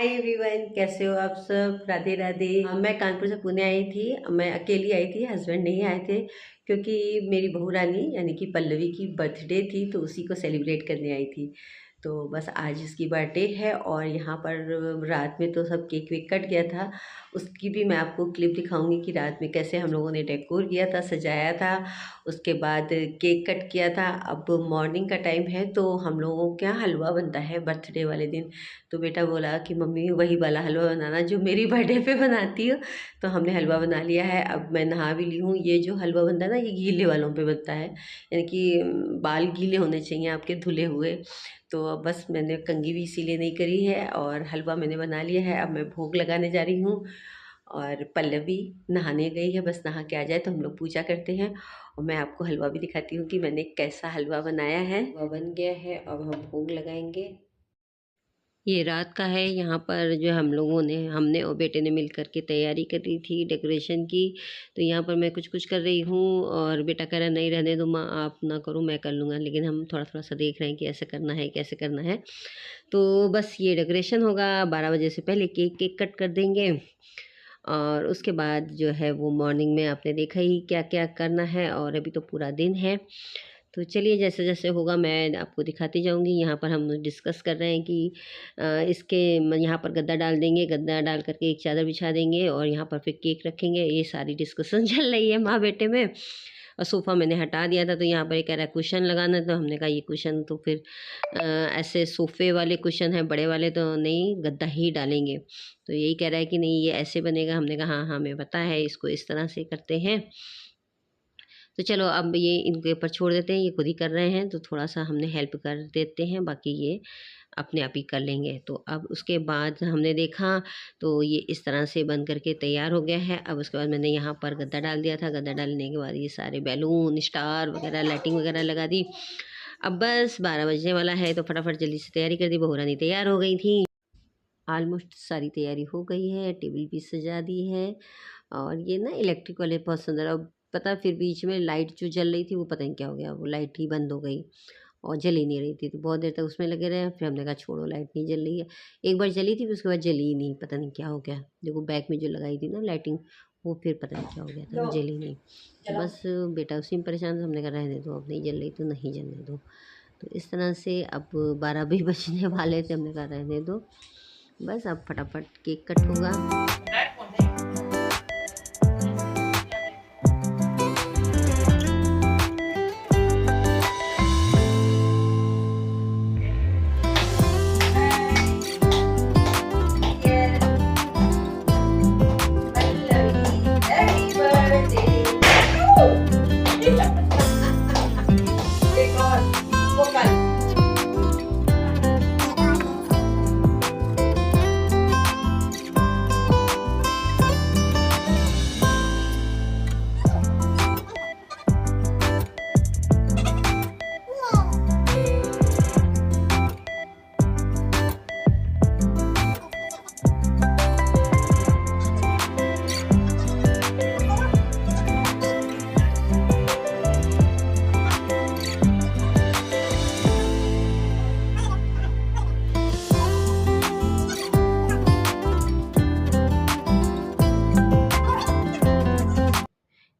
Hi everyone, कैसे हो आप सब। राधे राधे। मैं कानपुर से पुणे आई थी। मैं अकेली आई थी, हस्बैंड नहीं आए थे क्योंकि मेरी बहू रानी यानी कि पल्लवी की बर्थडे थी तो उसी को सेलिब्रेट करने आई थी। तो बस आज उसकी बर्थडे है और यहाँ पर रात में तो सब केक वेक कट गया था। उसकी भी मैं आपको क्लिप दिखाऊंगी कि रात में कैसे हम लोगों ने डेकोर किया था, सजाया था। उसके बाद केक कट किया था। अब मॉर्निंग का टाइम है तो हम लोगों के यहाँ हलवा बनता है बर्थडे वाले दिन। तो बेटा बोला कि मम्मी वही वाला हलवा बनाना जो मेरी बर्थडे पे बनाती हो। तो हमने हलवा बना लिया है। अब मैं नहा भी ली हूँ। ये जो हलवा बनता है ना, ये गीले वालों पे बनता है, यानी कि बाल गीले होने चाहिए आपके धुले हुए। तो अब बस मैंने कंघी भी इसीलिए नहीं करी है और हलवा मैंने बना लिया है। अब मैं भोग लगाने जा रही हूँ और पल्लवी नहाने गई है, बस नहा के आ जाए तो हम लोग पूजा करते हैं। और मैं आपको हलवा भी दिखाती हूँ कि मैंने कैसा हलवा बनाया है। हलवा बन गया है, अब हम भोग लगाएंगे। ये रात का है। यहाँ पर जो हमने और बेटे ने मिल कर के तैयारी करी थी डेकोरेशन की। तो यहाँ पर मैं कुछ कुछ कर रही हूँ और बेटा कह रहा नहीं रहने दो माँ, आप ना करो मैं कर लूँगा। लेकिन हम थोड़ा थोड़ा सा देख रहे हैं कि ऐसे करना है कैसे करना है। तो बस ये डेकोरेशन होगा 12 बजे से पहले। केक केक कट कर देंगे और उसके बाद जो है वो मॉर्निंग में आपने देखा ही क्या क्या करना है। और अभी तो पूरा दिन है। तो चलिए जैसे जैसे होगा मैं आपको दिखाती जाऊंगी। यहाँ पर हम डिस्कस कर रहे हैं कि इसके यहाँ पर गद्दा डाल देंगे, गद्दा डाल करके एक चादर बिछा देंगे और यहाँ पर फिर केक रखेंगे। ये सारी डिस्कशन चल रही है माँ बेटे में। और सोफ़ा मैंने हटा दिया था तो यहाँ पर ये कह रहा है कुशन लगाना। तो हमने कहा ये कुशन तो फिर ऐसे सोफ़े वाले कुशन हैं बड़े वाले, तो नहीं गद्दा ही डालेंगे। तो यही कह रहा है कि नहीं ये ऐसे बनेगा। हमने कहा हाँ हाँ हमें पता है, इसको इस तरह से करते हैं। तो चलो अब ये इनके ऊपर छोड़ देते हैं, ये खुद ही कर रहे हैं तो थोड़ा सा हमने हेल्प कर देते हैं, बाकी ये अपने आप ही कर लेंगे। तो अब उसके बाद हमने देखा तो ये इस तरह से बन करके तैयार हो गया है। अब उसके बाद मैंने यहाँ पर गद्दा डाल दिया था। गद्दा डालने के बाद ये सारे बैलून स्टार वगैरह लाइटिंग वगैरह लगा दी। अब बस 12 बजने वाला है तो फटाफट जल्दी से तैयारी कर दी। बहू रानी तैयार हो गई थी। ऑलमोस्ट सारी तैयारी हो गई है, टेबल भी सजा दी है। और ये ना इलेक्ट्रिक वाले बहुत सुंदर। अब पता फिर बीच में लाइट जो जल रही थी वो पता नहीं क्या हो गया, वो लाइट ही बंद हो गई और जल ही नहीं रही थी। तो बहुत देर तक उसमें लगे रहे। फिर हमने कहा छोड़ो लाइट नहीं जल रही है। एक बार जली थी फिर उसके बाद जली ही नहीं, पता नहीं क्या हो गया। देखो बैक में जो लगाई थी ना लाइटिंग, वो फिर पता नहीं क्या हो गया था, वो जली नहीं। तो बस बेटा उसी में परेशान था। हमने कहा रहने दो, अब नहीं जल रही तो नहीं जलने दो। तो इस तरह से अब 12 भी बजने वाले थे। हमने कहा रहने दो, बस अब फटाफट केक कट होगा।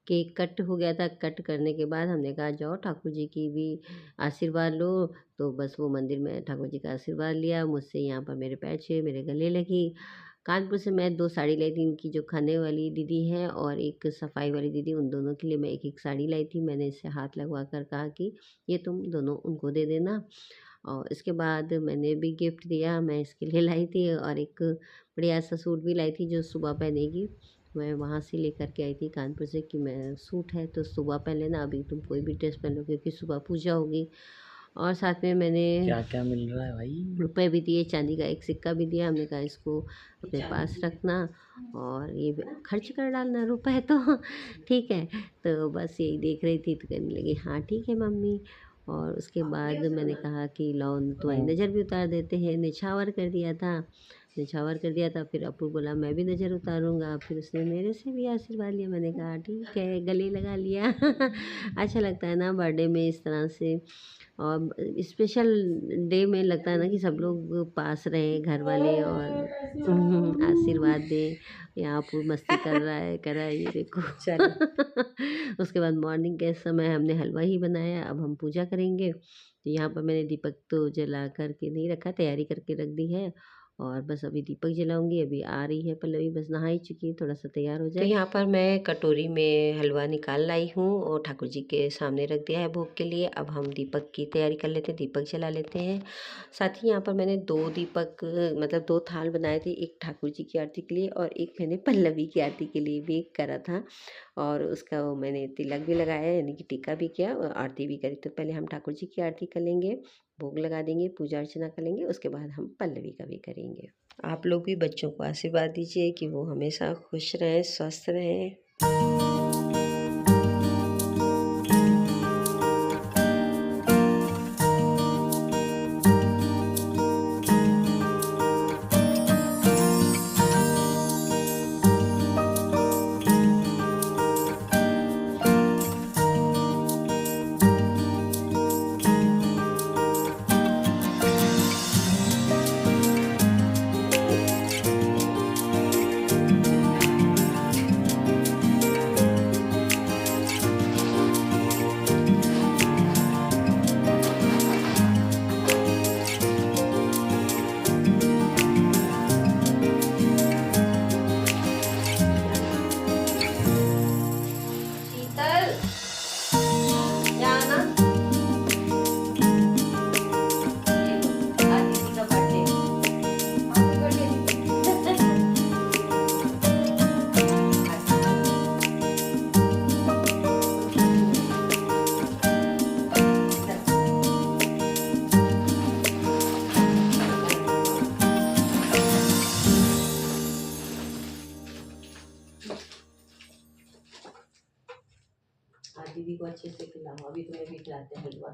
केक कट हो गया था। कट करने के बाद हमने कहा जाओ ठाकुर जी की भी आशीर्वाद लो। तो बस वो मंदिर में ठाकुर जी का आशीर्वाद लिया। मुझसे यहाँ पर मेरे पैर छुए, मेरे गले लगी। कानपुर से मैं 2 साड़ी लाई थी। इनकी जो खाने वाली दीदी है और एक सफाई वाली दीदी, उन दोनों के लिए मैं एक एक साड़ी लाई थी। मैंने इससे हाथ लगवा कर कहा कि ये तुम दोनों उनको दे देना। और इसके बाद मैंने भी गिफ्ट दिया, मैं इसके लिए लाई थी। और एक बढ़िया सा सूट भी लाई थी जो सुबह पहनेगी। मैं वहाँ से लेकर के आई थी कानपुर से कि मैं सूट है तो सुबह पहन लेना, अभी तुम कोई भी ड्रेस पहन लो क्योंकि सुबह पूजा होगी। और साथ में मैंने क्या क्या मिल रहा है भाई? रुपए भी दिए, चांदी का एक सिक्का भी दिया। हमने कहा इसको अपने पास रखना और ये खर्च कर डालना रुपए तो ठीक है। तो बस यही देख रही थी तो कहने लगी हाँ ठीक है मम्मी। और उसके बाद मैंने कहा कि लो तुम्हारी नज़र भी उतार देते हैं। निछावर कर दिया था, निछावर कर दिया था। फिर अपू बोला मैं भी नज़र उतारूंगा। फिर उसने मेरे से भी आशीर्वाद लिया। मैंने कहा ठीक है, गले लगा लिया अच्छा लगता है ना बर्थडे में इस तरह से। और स्पेशल डे में लगता है ना कि सब लोग पास रहें, घर वाले और आशीर्वाद दें। यहाँ पर मस्ती कर रहा है ये देखो। चलो उसके बाद मॉर्निंग के समय हमने हलवा ही बनाया। अब हम पूजा करेंगे। तो यहाँ पर मैंने दीपक तो जला करके नहीं रखा, तैयारी करके रख दी है। और बस अभी दीपक जलाऊंगी। अभी आ रही है पल्लवी, बस नहा ही चुकी है, थोड़ा सा तैयार हो जाए। तो यहाँ पर मैं कटोरी में हलवा निकाल लाई हूँ और ठाकुर जी के सामने रख दिया है भोग के लिए। अब हम दीपक की तैयारी कर लेते हैं, दीपक जला लेते हैं। साथ ही यहाँ पर मैंने 2 दीपक मतलब 2 थाल बनाए थे, एक ठाकुर जी की आरती के लिए और एक मैंने पल्लवी की आरती के लिए भी करा था। और उसका वो मैंने तिलक भी लगाया, यानी कि टीका भी किया और आरती भी करी। तो पहले हम ठाकुर जी की आरती कर लेंगे, भोग लगा देंगे, पूजा अर्चना कर लेंगे, उसके बाद हम पल्लवी का भी करेंगे। आप लोग भी बच्चों को आशीर्वाद दीजिए कि वो हमेशा खुश रहें, स्वस्थ रहें। दीदी को अच्छे से खिलाओ, अभी तुम्हें भी खिलाते हैं हलवा।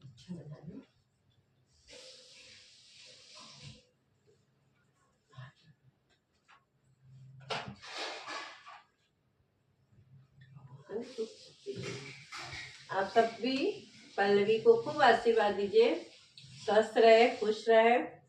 अच्छा बना दो। आप सब भी पल्लवी को खूब आशीर्वाद दीजिए, स्वस्थ रहे, खुश रहे।